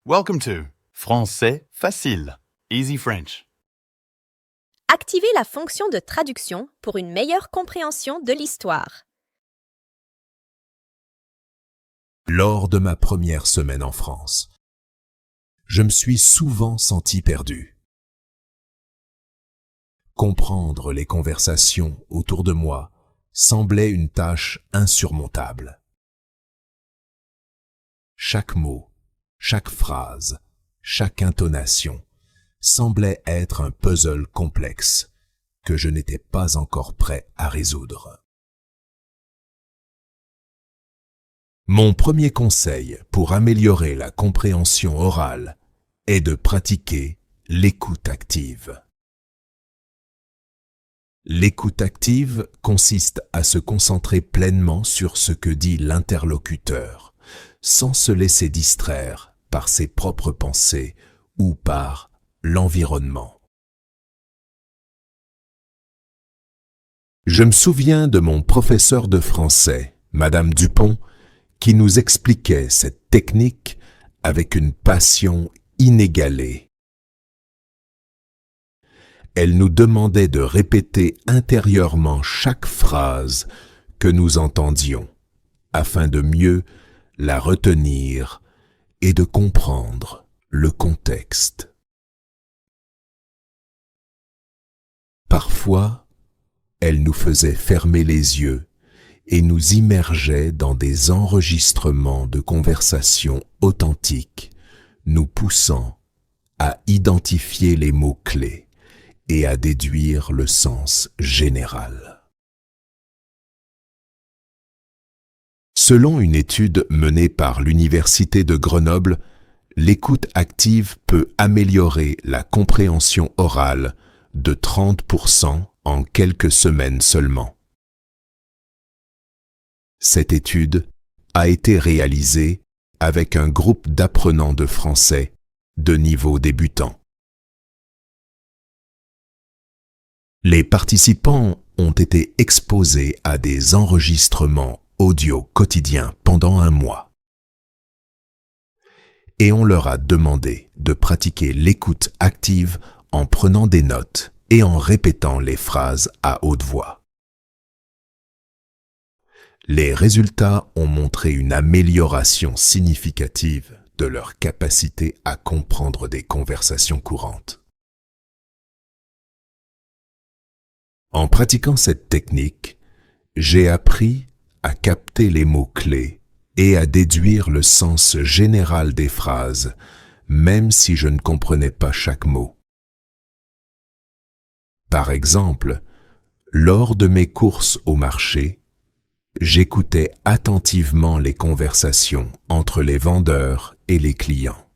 Welcome to Français facile, Easy French. Activez la fonction de traduction pour une meilleure compréhension de l'histoire. Lors de ma première semaine en France, je me suis souvent senti perdu. Comprendre les conversations autour de moi semblait une tâche insurmontable. Chaque mot, chaque phrase, chaque intonation semblait être un puzzle complexe que je n'étais pas encore prêt à résoudre. Mon premier conseil pour améliorer la compréhension orale est de pratiquer l'écoute active. L'écoute active consiste à se concentrer pleinement sur ce que dit l'interlocuteur, sans se laisser distraire par ses propres pensées ou par l'environnement. Je me souviens de mon professeur de français, Madame Dupont, qui nous expliquait cette technique avec une passion inégalée. Elle nous demandait de répéter intérieurement chaque phrase que nous entendions, afin de mieux la retenir et de comprendre le contexte. Parfois, elle nous faisait fermer les yeux et nous immergeait dans des enregistrements de conversations authentiques, nous poussant à identifier les mots-clés et à déduire le sens général. Selon une étude menée par l'Université de Grenoble, l'écoute active peut améliorer la compréhension orale de 30% en quelques semaines seulement. Cette étude a été réalisée avec un groupe d'apprenants de français de niveau débutant. Les participants ont été exposés à des enregistrements audio quotidiens pendant un mois. Et on leur a demandé de pratiquer l'écoute active en prenant des notes et en répétant les phrases à haute voix. Les résultats ont montré une amélioration significative de leur capacité à comprendre des conversations courantes. En pratiquant cette technique, j'ai appris à capter les mots-clés et à déduire le sens général des phrases, même si je ne comprenais pas chaque mot. Par exemple, lors de mes courses au marché, j'écoutais attentivement les conversations entre les vendeurs et les clients.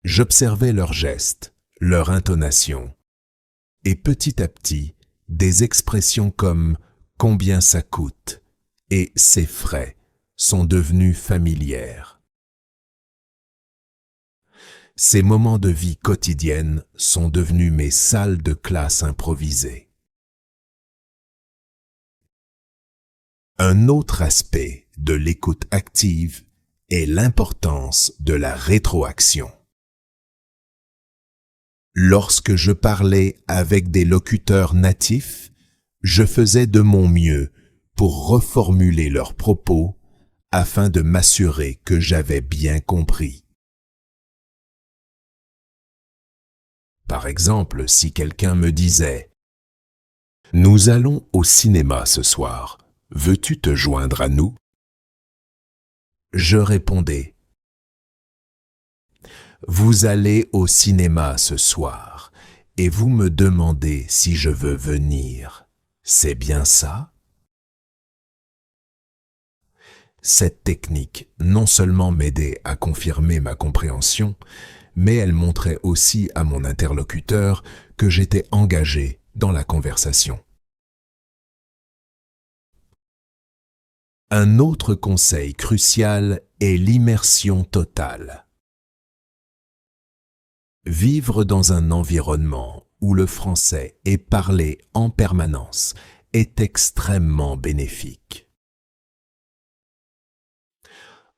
J'observais leurs gestes, leur intonation, et petit à petit, des expressions comme « combien ça coûte » et « c'est frais » sont devenues familières. Ces moments de vie quotidienne sont devenus mes salles de classe improvisées. Un autre aspect de l'écoute active est l'importance de la rétroaction. Lorsque je parlais avec des locuteurs natifs, je faisais de mon mieux pour reformuler leurs propos afin de m'assurer que j'avais bien compris. Par exemple, si quelqu'un me disait « Nous allons au cinéma ce soir, veux-tu te joindre à nous ?» Je répondais « Vous allez au cinéma ce soir et vous me demandez si je veux venir. C'est bien ça ?» Cette technique non seulement m'aidait à confirmer ma compréhension, mais elle montrait aussi à mon interlocuteur que j'étais engagé dans la conversation. Un autre conseil crucial est l'immersion totale. Vivre dans un environnement où le français est parlé en permanence est extrêmement bénéfique.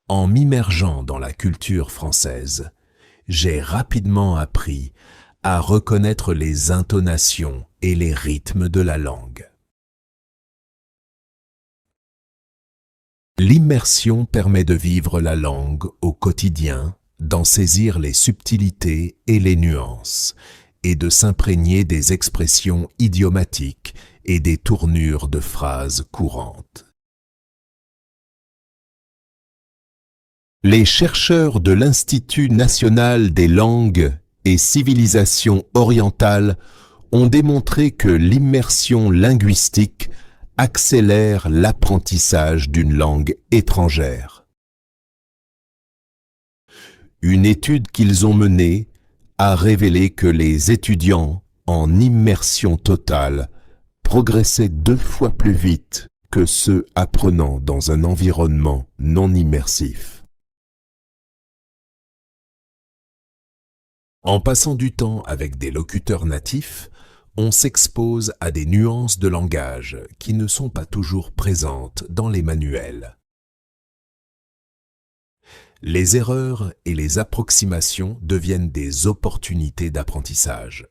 En m'immergeant dans la culture française, j'ai rapidement appris à reconnaître les intonations et les rythmes de la langue. L'immersion permet de vivre la langue au quotidien, d'en saisir les subtilités et les nuances, et de s'imprégner des expressions idiomatiques et des tournures de phrases courantes. Les chercheurs de l'Institut national des langues et civilisations orientales ont démontré que l'immersion linguistique accélère l'apprentissage d'une langue étrangère. Une étude qu'ils ont menée a révélé que les étudiants en immersion totale progressaient 2 fois plus vite que ceux apprenant dans un environnement non immersif. En passant du temps avec des locuteurs natifs, on s'expose à des nuances de langage qui ne sont pas toujours présentes dans les manuels. Les erreurs et les approximations deviennent des opportunités d'apprentissage.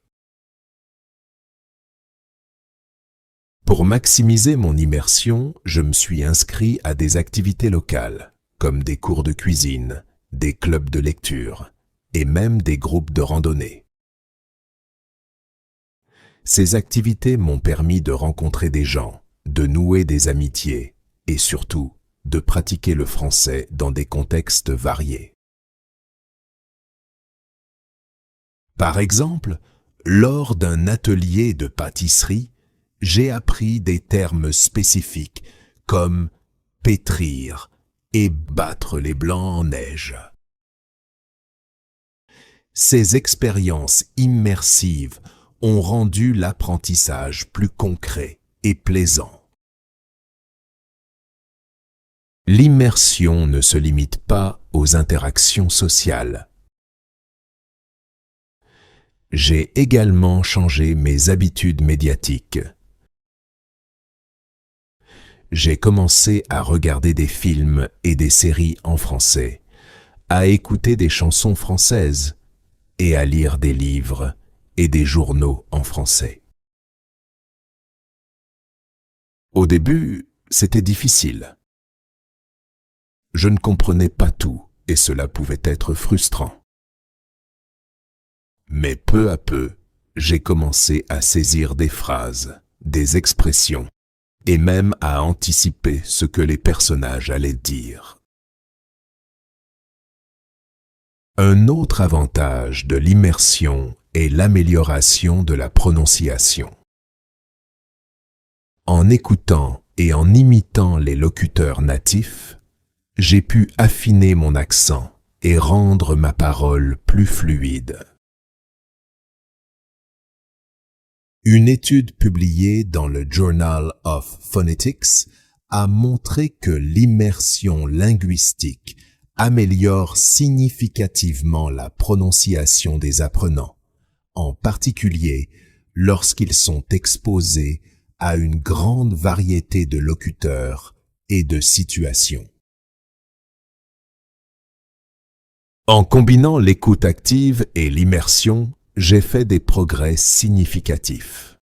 Pour maximiser mon immersion, je me suis inscrit à des activités locales, comme des cours de cuisine, des clubs de lecture et même des groupes de randonnée. Ces activités m'ont permis de rencontrer des gens, de nouer des amitiés et surtout de pratiquer le français dans des contextes variés. Par exemple, lors d'un atelier de pâtisserie, j'ai appris des termes spécifiques comme pétrir et battre les blancs en neige. Ces expériences immersives ont rendu l'apprentissage plus concret et plaisant. L'immersion ne se limite pas aux interactions sociales. J'ai également changé mes habitudes médiatiques. J'ai commencé à regarder des films et des séries en français, à écouter des chansons françaises et à lire des livres et des journaux en français. Au début, c'était difficile. Je ne comprenais pas tout et cela pouvait être frustrant. Mais peu à peu, j'ai commencé à saisir des phrases, des expressions et même à anticiper ce que les personnages allaient dire. Un autre avantage de l'immersion est l'amélioration de la prononciation. En écoutant et en imitant les locuteurs natifs, j'ai pu affiner mon accent et rendre ma parole plus fluide. Une étude publiée dans le Journal of Phonetics a montré que l'immersion linguistique améliore significativement la prononciation des apprenants, en particulier lorsqu'ils sont exposés à une grande variété de locuteurs et de situations. En combinant l'écoute active et l'immersion, j'ai fait des progrès significatifs.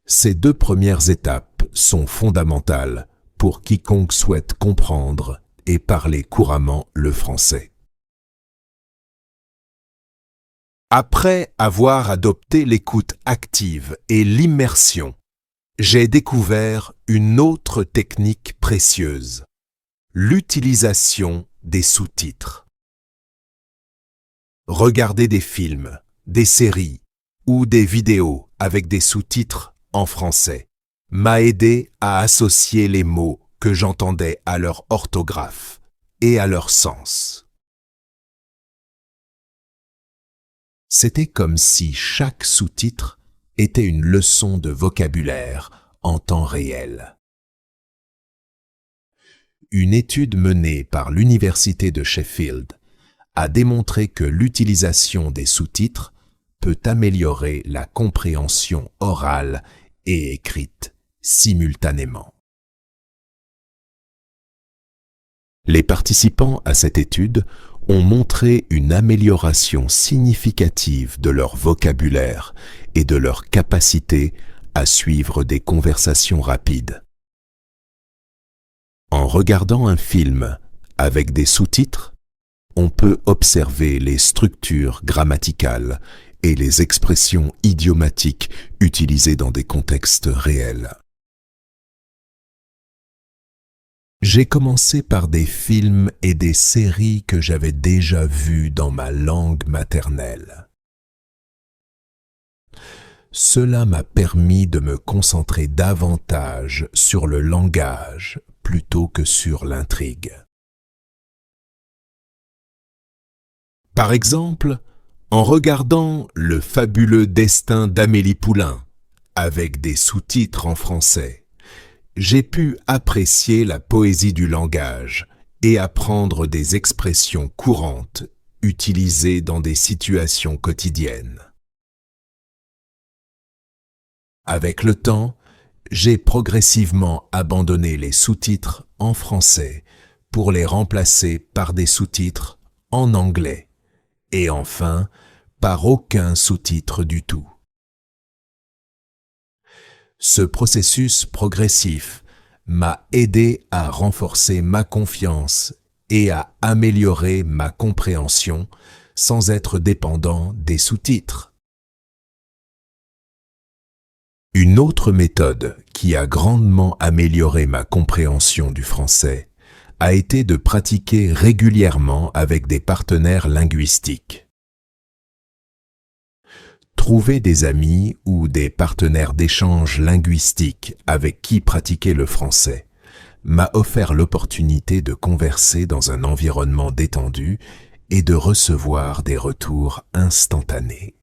Ces 2 premières étapes sont fondamentales pour quiconque souhaite comprendre et parler couramment le français. Après avoir adopté l'écoute active et l'immersion, j'ai découvert une autre technique précieuse, l'utilisation des sous-titres. Regarder des films, des séries ou des vidéos avec des sous-titres en français m'a aidé à associer les mots que j'entendais à leur orthographe et à leur sens. C'était comme si chaque sous-titre était une leçon de vocabulaire en temps réel. Une étude menée par l'Université de Sheffield a démontré que l'utilisation des sous-titres peut améliorer la compréhension orale et écrite simultanément. Les participants à cette étude ont montré une amélioration significative de leur vocabulaire et de leur capacité à suivre des conversations rapides. En regardant un film avec des sous-titres, on peut observer les structures grammaticales et les expressions idiomatiques utilisées dans des contextes réels. J'ai commencé par des films et des séries que j'avais déjà vus dans ma langue maternelle. Cela m'a permis de me concentrer davantage sur le langage plutôt que sur l'intrigue. Par exemple, en regardant Le fabuleux destin d'Amélie Poulain, avec des sous-titres en français, j'ai pu apprécier la poésie du langage et apprendre des expressions courantes utilisées dans des situations quotidiennes. Avec le temps, j'ai progressivement abandonné les sous-titres en français pour les remplacer par des sous-titres en anglais et enfin par aucun sous-titre du tout. Ce processus progressif m'a aidé à renforcer ma confiance et à améliorer ma compréhension sans être dépendant des sous-titres. Une autre méthode qui a grandement amélioré ma compréhension du français a été de pratiquer régulièrement avec des partenaires linguistiques. Trouver des amis ou des partenaires d'échange linguistique avec qui pratiquer le français m'a offert l'opportunité de converser dans un environnement détendu et de recevoir des retours instantanés.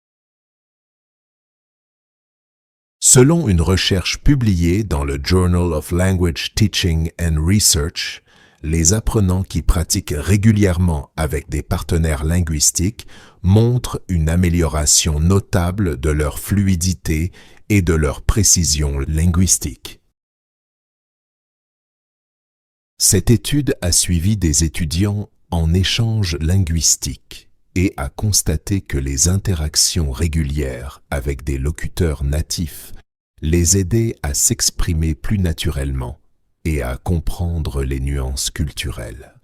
Selon une recherche publiée dans le Journal of Language Teaching and Research, les apprenants qui pratiquent régulièrement avec des partenaires linguistiques montrent une amélioration notable de leur fluidité et de leur précision linguistique. Cette étude a suivi des étudiants en échange linguistique et a constaté que les interactions régulières avec des locuteurs natifs les aidaient à s'exprimer plus naturellement et à comprendre les nuances culturelles.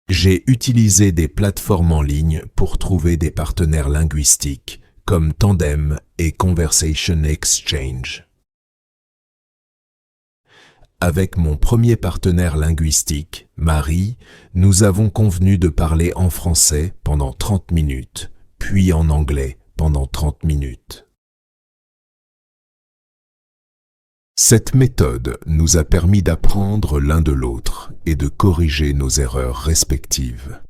J'ai utilisé des plateformes en ligne pour trouver des partenaires linguistiques comme Tandem et Conversation Exchange. Avec mon premier partenaire linguistique, Marie, nous avons convenu de parler en français pendant 30 minutes, puis en anglais pendant 30 minutes. Cette méthode nous a permis d'apprendre l'un de l'autre et de corriger nos erreurs respectives.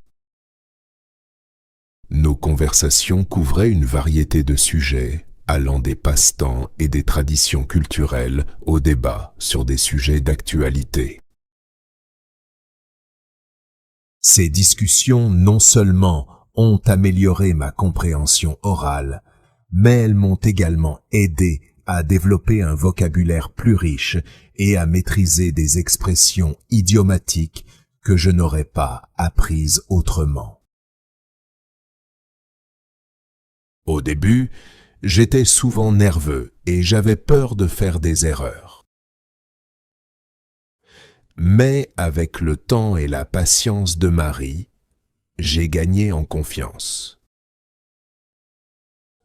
Nos conversations couvraient une variété de sujets, allant des passe-temps et des traditions culturelles au débat sur des sujets d'actualité. Ces discussions non seulement ont amélioré ma compréhension orale, mais elles m'ont également aidé à développer un vocabulaire plus riche et à maîtriser des expressions idiomatiques que je n'aurais pas apprises autrement. Au début, j'étais souvent nerveux et j'avais peur de faire des erreurs. Mais avec le temps et la patience de Marie, j'ai gagné en confiance.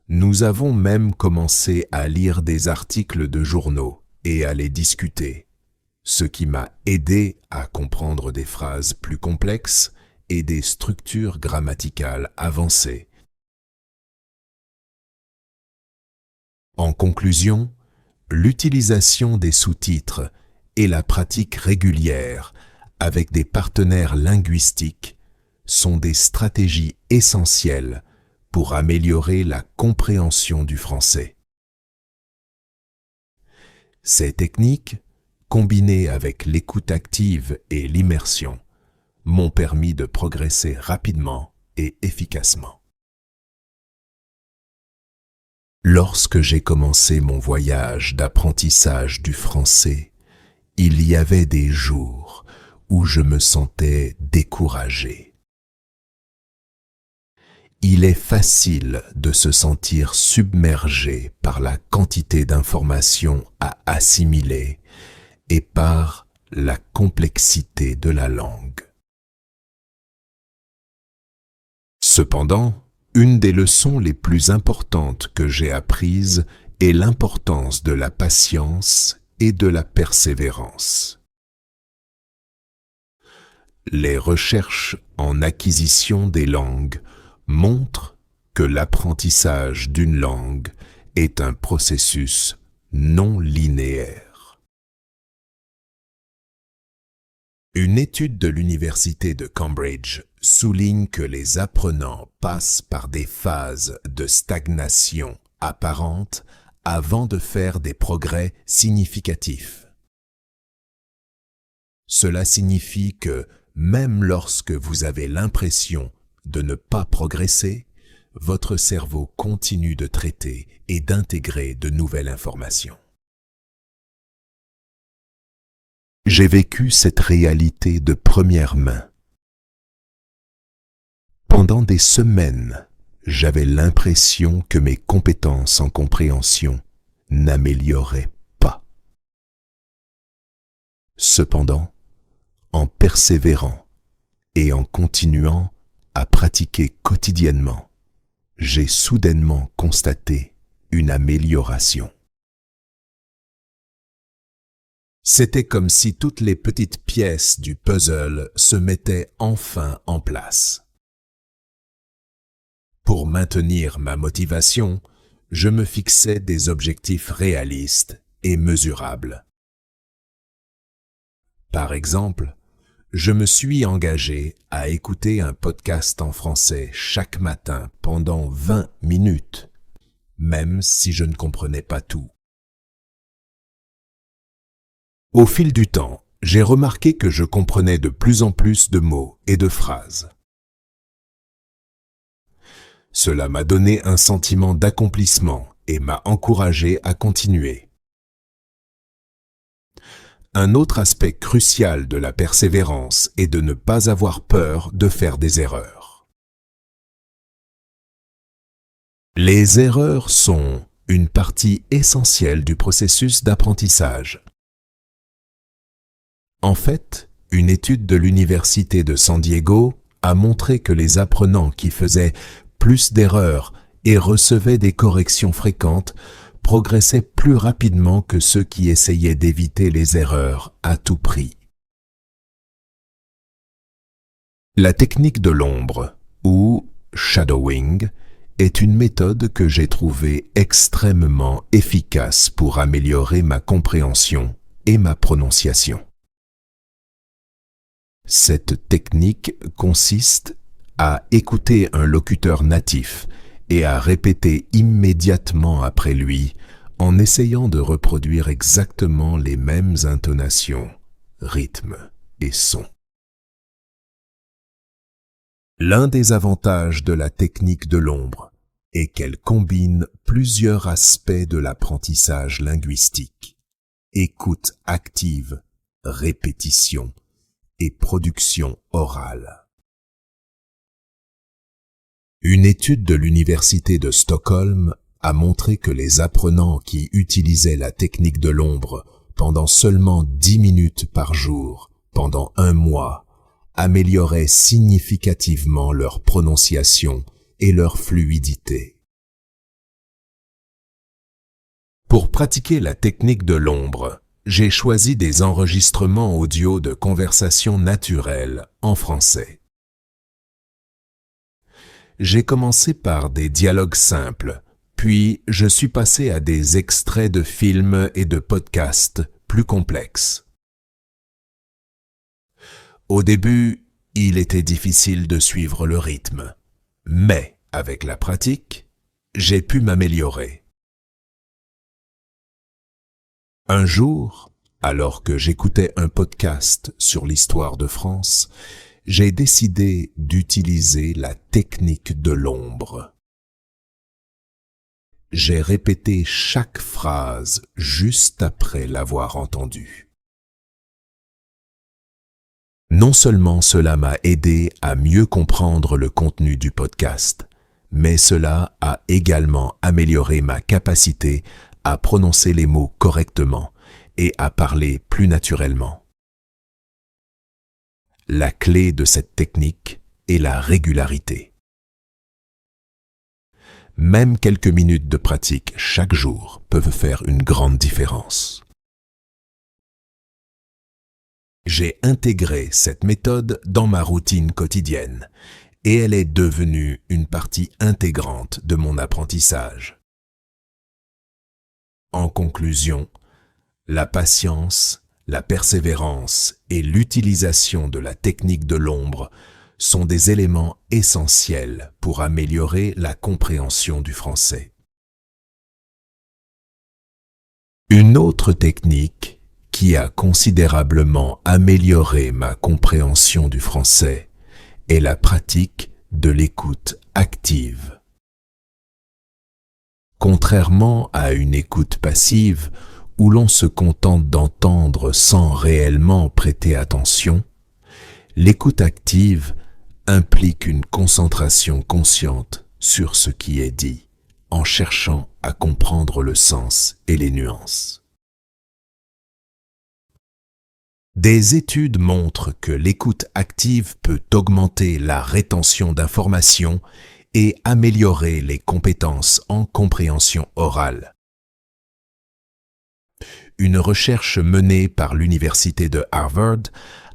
Nous avons même commencé à lire des articles de journaux et à les discuter, ce qui m'a aidé à comprendre des phrases plus complexes et des structures grammaticales avancées. En conclusion, l'utilisation des sous-titres et la pratique régulière avec des partenaires linguistiques sont des stratégies essentielles pour améliorer la compréhension du français. Ces techniques, combinées avec l'écoute active et l'immersion, m'ont permis de progresser rapidement et efficacement. Lorsque j'ai commencé mon voyage d'apprentissage du français, il y avait des jours où je me sentais découragé. Il est facile de se sentir submergé par la quantité d'informations à assimiler et par la complexité de la langue. Cependant, une des leçons les plus importantes que j'ai apprises est l'importance de la patience et de la persévérance. Les recherches en acquisition des langues montrent que l'apprentissage d'une langue est un processus non linéaire. Une étude de l'université de Cambridge souligne que les apprenants passent par des phases de stagnation apparente avant de faire des progrès significatifs. Cela signifie que même lorsque vous avez l'impression de ne pas progresser, votre cerveau continue de traiter et d'intégrer de nouvelles informations. J'ai vécu cette réalité de première main. Pendant des semaines, j'avais l'impression que mes compétences en compréhension n'amélioraient pas. Cependant, en persévérant et en continuant à pratiquer quotidiennement, j'ai soudainement constaté une amélioration. C'était comme si toutes les petites pièces du puzzle se mettaient enfin en place. Pour maintenir ma motivation, je me fixais des objectifs réalistes et mesurables. Par exemple, je me suis engagé à écouter un podcast en français chaque matin pendant 20 minutes, même si je ne comprenais pas tout. Au fil du temps, j'ai remarqué que je comprenais de plus en plus de mots et de phrases. Cela m'a donné un sentiment d'accomplissement et m'a encouragé à continuer. Un autre aspect crucial de la persévérance est de ne pas avoir peur de faire des erreurs. Les erreurs sont une partie essentielle du processus d'apprentissage. En fait, une étude de l'Université de San Diego a montré que les apprenants qui faisaient plus d'erreurs et recevaient des corrections fréquentes progressaient plus rapidement que ceux qui essayaient d'éviter les erreurs à tout prix. La technique de l'ombre, ou shadowing, est une méthode que j'ai trouvée extrêmement efficace pour améliorer ma compréhension et ma prononciation. Cette technique consiste à écouter un locuteur natif et à répéter immédiatement après lui en essayant de reproduire exactement les mêmes intonations, rythmes et sons. L'un des avantages de la technique de l'ombre est qu'elle combine plusieurs aspects de l'apprentissage linguistique: écoute active, répétition et production orale. Une étude de l'Université de Stockholm a montré que les apprenants qui utilisaient la technique de l'ombre pendant seulement 10 minutes par jour, pendant un mois, amélioraient significativement leur prononciation et leur fluidité. Pour pratiquer la technique de l'ombre, j'ai choisi des enregistrements audio de conversations naturelles en français. J'ai commencé par des dialogues simples, puis je suis passé à des extraits de films et de podcasts plus complexes. Au début, il était difficile de suivre le rythme, mais avec la pratique, j'ai pu m'améliorer. Un jour, alors que j'écoutais un podcast sur l'histoire de France, j'ai décidé d'utiliser la technique de l'ombre. J'ai répété chaque phrase juste après l'avoir entendue. Non seulement cela m'a aidé à mieux comprendre le contenu du podcast, mais cela a également amélioré ma capacité à prononcer les mots correctement et à parler plus naturellement. La clé de cette technique est la régularité. Même quelques minutes de pratique chaque jour peuvent faire une grande différence. J'ai intégré cette méthode dans ma routine quotidienne et elle est devenue une partie intégrante de mon apprentissage. En conclusion, la patience, la persévérance et l'utilisation de la technique de l'ombre sont des éléments essentiels pour améliorer la compréhension du français. Une autre technique qui a considérablement amélioré ma compréhension du français est la pratique de l'écoute active. Contrairement à une écoute passive où l'on se contente d'entendre sans réellement prêter attention, l'écoute active implique une concentration consciente sur ce qui est dit, en cherchant à comprendre le sens et les nuances. Des études montrent que l'écoute active peut augmenter la rétention d'informations et améliorer les compétences en compréhension orale. Une recherche menée par l'Université de Harvard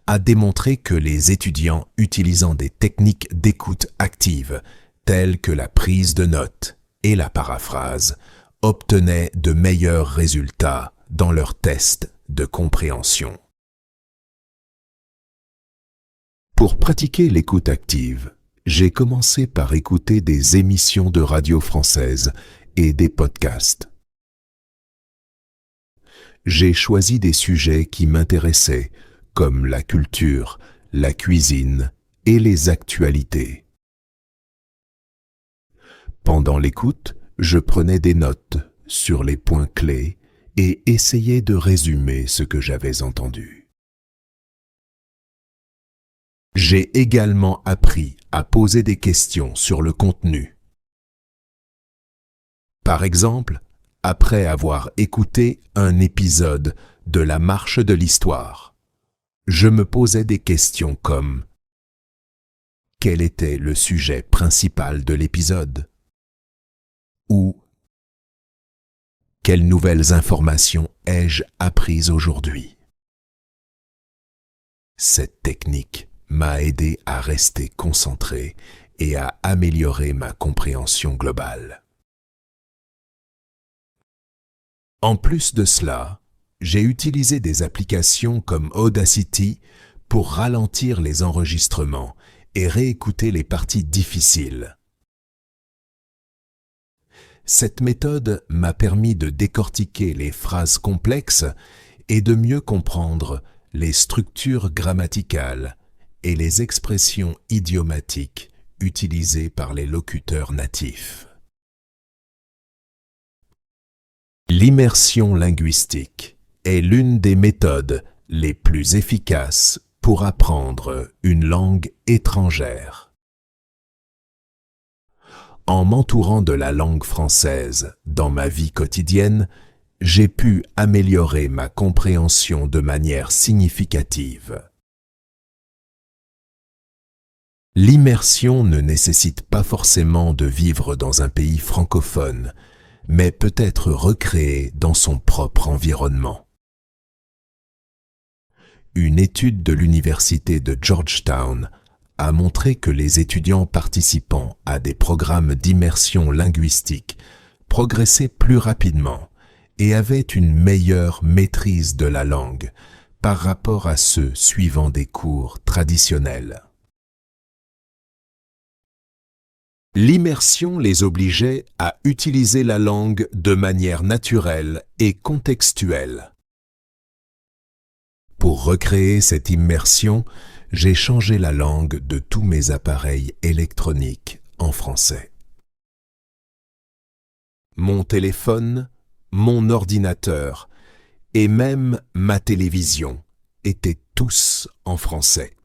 a démontré que les étudiants utilisant des techniques d'écoute active, telles que la prise de notes et la paraphrase, obtenaient de meilleurs résultats dans leurs tests de compréhension. Pour pratiquer l'écoute active, j'ai commencé par écouter des émissions de radio française et des podcasts. J'ai choisi des sujets qui m'intéressaient, comme la culture, la cuisine et les actualités. Pendant l'écoute, je prenais des notes sur les points clés et essayais de résumer ce que j'avais entendu. J'ai également appris à poser des questions sur le contenu. Par exemple, après avoir écouté un épisode de La Marche de l'Histoire, je me posais des questions comme: quel était le sujet principal de l'épisode? Ou quelles nouvelles informations ai-je apprises aujourd'hui? Cette technique m'a aidé à rester concentré et à améliorer ma compréhension globale. En plus de cela, j'ai utilisé des applications comme Audacity pour ralentir les enregistrements et réécouter les parties difficiles. Cette méthode m'a permis de décortiquer les phrases complexes et de mieux comprendre les structures grammaticales et les expressions idiomatiques utilisées par les locuteurs natifs. L'immersion linguistique est l'une des méthodes les plus efficaces pour apprendre une langue étrangère. En m'entourant de la langue française dans ma vie quotidienne, j'ai pu améliorer ma compréhension de manière significative. L'immersion ne nécessite pas forcément de vivre dans un pays francophone, mais peut être recréée dans son propre environnement. Une étude de l'université de Georgetown a montré que les étudiants participant à des programmes d'immersion linguistique progressaient plus rapidement et avaient une meilleure maîtrise de la langue par rapport à ceux suivant des cours traditionnels. L'immersion les obligeait à utiliser la langue de manière naturelle et contextuelle. Pour recréer cette immersion, j'ai changé la langue de tous mes appareils électroniques en français. Mon téléphone, mon ordinateur et même ma télévision étaient tous en français.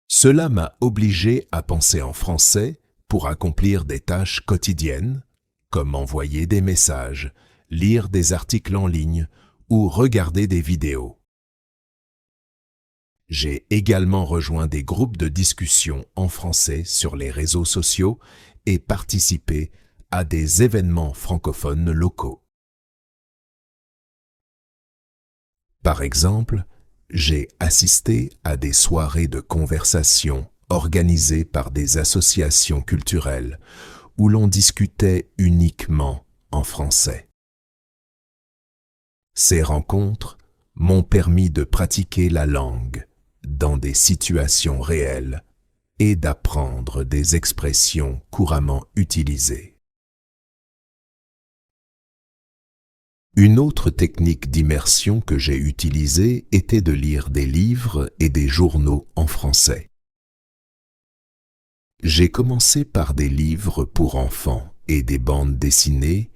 Cela m'a obligé à penser en français pour accomplir des tâches quotidiennes, comme envoyer des messages, lire des articles en ligne ou regarder des vidéos. J'ai également rejoint des groupes de discussion en français sur les réseaux sociaux et participé à des événements francophones locaux. Par exemple, j'ai assisté à des soirées de conversation organisées par des associations culturelles où l'on discutait uniquement en français. Ces rencontres m'ont permis de pratiquer la langue dans des situations réelles et d'apprendre des expressions couramment utilisées. Une autre technique d'immersion que j'ai utilisée était de lire des livres et des journaux en français. J'ai commencé par des livres pour enfants et des bandes dessinées,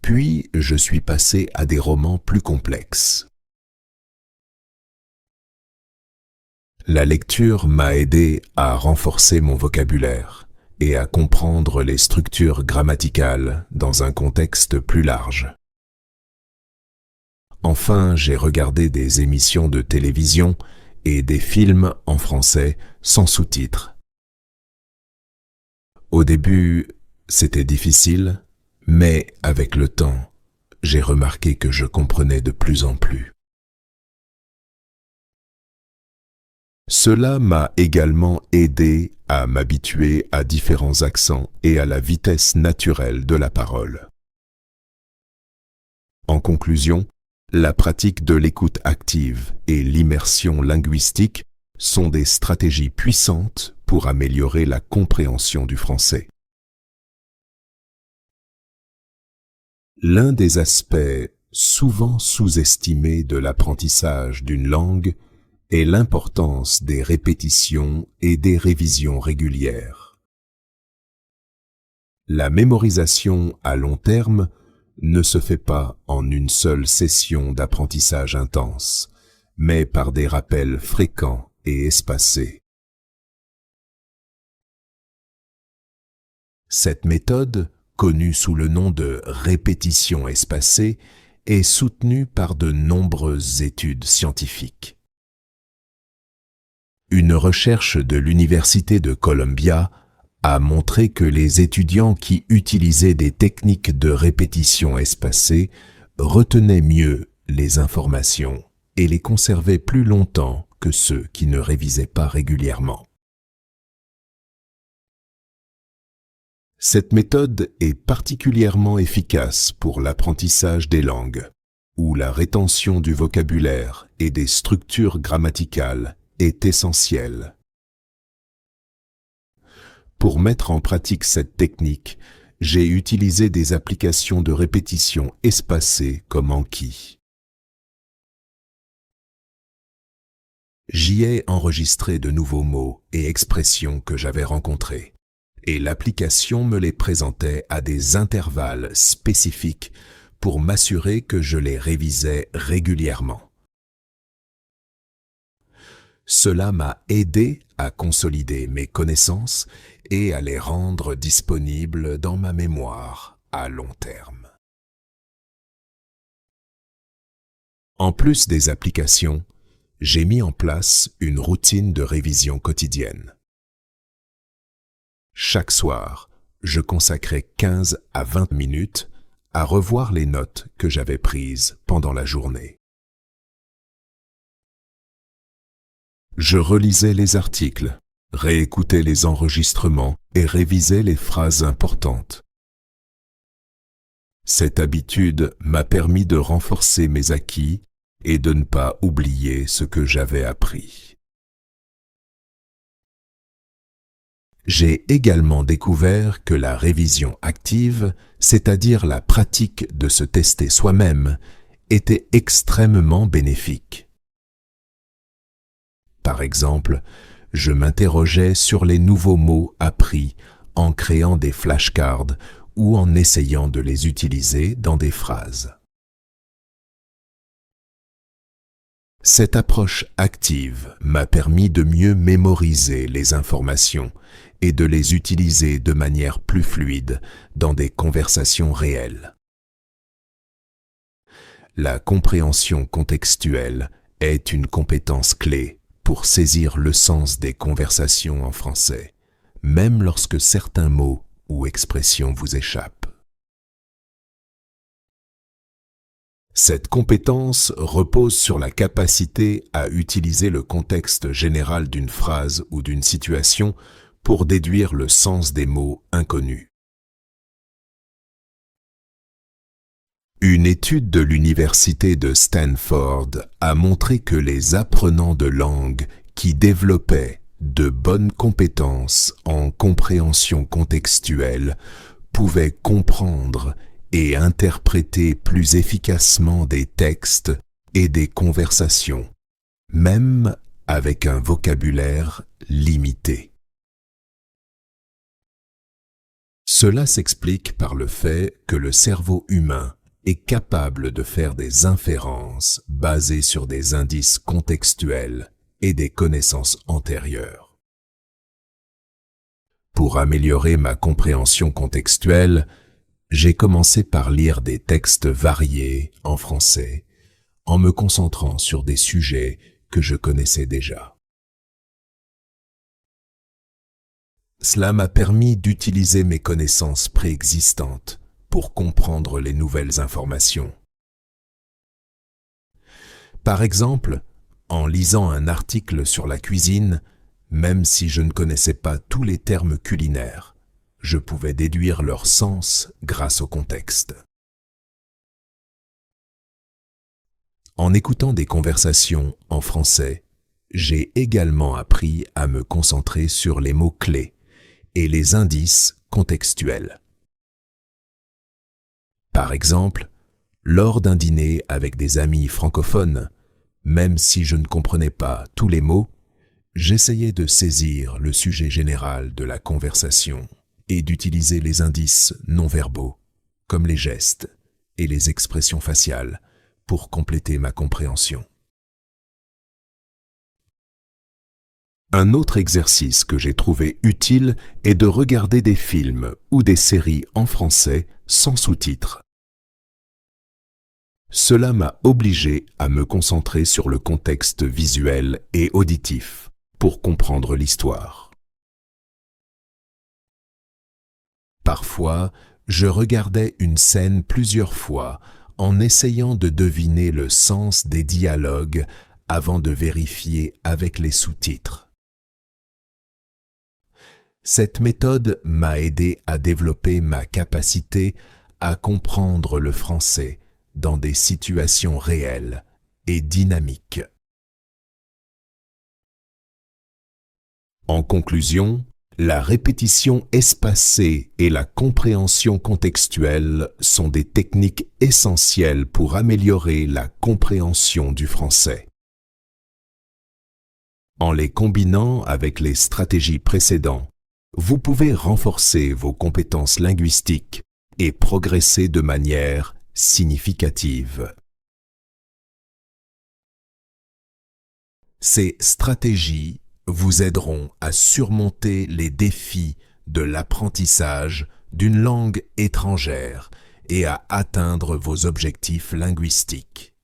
puis je suis passé à des romans plus complexes. La lecture m'a aidé à renforcer mon vocabulaire et à comprendre les structures grammaticales dans un contexte plus large. Enfin, j'ai regardé des émissions de télévision et des films en français sans sous-titres. Au début, c'était difficile, mais avec le temps, j'ai remarqué que je comprenais de plus en plus. Cela m'a également aidé à m'habituer à différents accents et à la vitesse naturelle de la parole. En conclusion, la pratique de l'écoute active et l'immersion linguistique sont des stratégies puissantes pour améliorer la compréhension du français. L'un des aspects souvent sous-estimés de l'apprentissage d'une langue est l'importance des répétitions et des révisions régulières. La mémorisation à long terme ne se fait pas en une seule session d'apprentissage intense, mais par des rappels fréquents et espacés. Cette méthode, connue sous le nom de répétition espacée, est soutenue par de nombreuses études scientifiques. Une recherche de l'Université de Columbia a montré que les étudiants qui utilisaient des techniques de répétition espacée retenaient mieux les informations et les conservaient plus longtemps que ceux qui ne révisaient pas régulièrement. Cette méthode est particulièrement efficace pour l'apprentissage des langues, où la rétention du vocabulaire et des structures grammaticales est essentielle. Pour mettre en pratique cette technique, j'ai utilisé des applications de répétition espacée comme Anki. J'y ai enregistré de nouveaux mots et expressions que j'avais rencontrés, et l'application me les présentait à des intervalles spécifiques pour m'assurer que je les révisais régulièrement. Cela m'a aidé à consolider mes connaissances et à les rendre disponibles dans ma mémoire à long terme. En plus des applications, j'ai mis en place une routine de révision quotidienne. Chaque soir, je consacrais 15 à 20 minutes à revoir les notes que j'avais prises pendant la journée. Je relisais les articles, réécoutais les enregistrements et révisais les phrases importantes. Cette habitude m'a permis de renforcer mes acquis et de ne pas oublier ce que j'avais appris. J'ai également découvert que la révision active, c'est-à-dire la pratique de se tester soi-même, était extrêmement bénéfique. Par exemple, je m'interrogeais sur les nouveaux mots appris en créant des flashcards ou en essayant de les utiliser dans des phrases. Cette approche active m'a permis de mieux mémoriser les informations et de les utiliser de manière plus fluide dans des conversations réelles. La compréhension contextuelle est une compétence clé pour saisir le sens des conversations en français, même lorsque certains mots ou expressions vous échappent. Cette compétence repose sur la capacité à utiliser le contexte général d'une phrase ou d'une situation pour déduire le sens des mots inconnus. Une étude de l'université de Stanford a montré que les apprenants de langue qui développaient de bonnes compétences en compréhension contextuelle pouvaient comprendre et interpréter plus efficacement des textes et des conversations, même avec un vocabulaire limité. Cela s'explique par le fait que le cerveau humain est capable de faire des inférences basées sur des indices contextuels et des connaissances antérieures. Pour améliorer ma compréhension contextuelle, j'ai commencé par lire des textes variés en français, en me concentrant sur des sujets que je connaissais déjà. Cela m'a permis d'utiliser mes connaissances préexistantes pour comprendre les nouvelles informations. Par exemple, en lisant un article sur la cuisine, même si je ne connaissais pas tous les termes culinaires, je pouvais déduire leur sens grâce au contexte. En écoutant des conversations en français, j'ai également appris à me concentrer sur les mots-clés et les indices contextuels. Par exemple, lors d'un dîner avec des amis francophones, même si je ne comprenais pas tous les mots, j'essayais de saisir le sujet général de la conversation et d'utiliser les indices non-verbaux, comme les gestes et les expressions faciales, pour compléter ma compréhension. Un autre exercice que j'ai trouvé utile est de regarder des films ou des séries en français sans sous-titres. Cela m'a obligé à me concentrer sur le contexte visuel et auditif pour comprendre l'histoire. Parfois, je regardais une scène plusieurs fois en essayant de deviner le sens des dialogues avant de vérifier avec les sous-titres. Cette méthode m'a aidé à développer ma capacité à comprendre le français dans des situations réelles et dynamiques. En conclusion, la répétition espacée et la compréhension contextuelle sont des techniques essentielles pour améliorer la compréhension du français. En les combinant avec les stratégies précédentes, vous pouvez renforcer vos compétences linguistiques et progresser de manière significative. Ces stratégies vous aideront à surmonter les défis de l'apprentissage d'une langue étrangère et à atteindre vos objectifs linguistiques.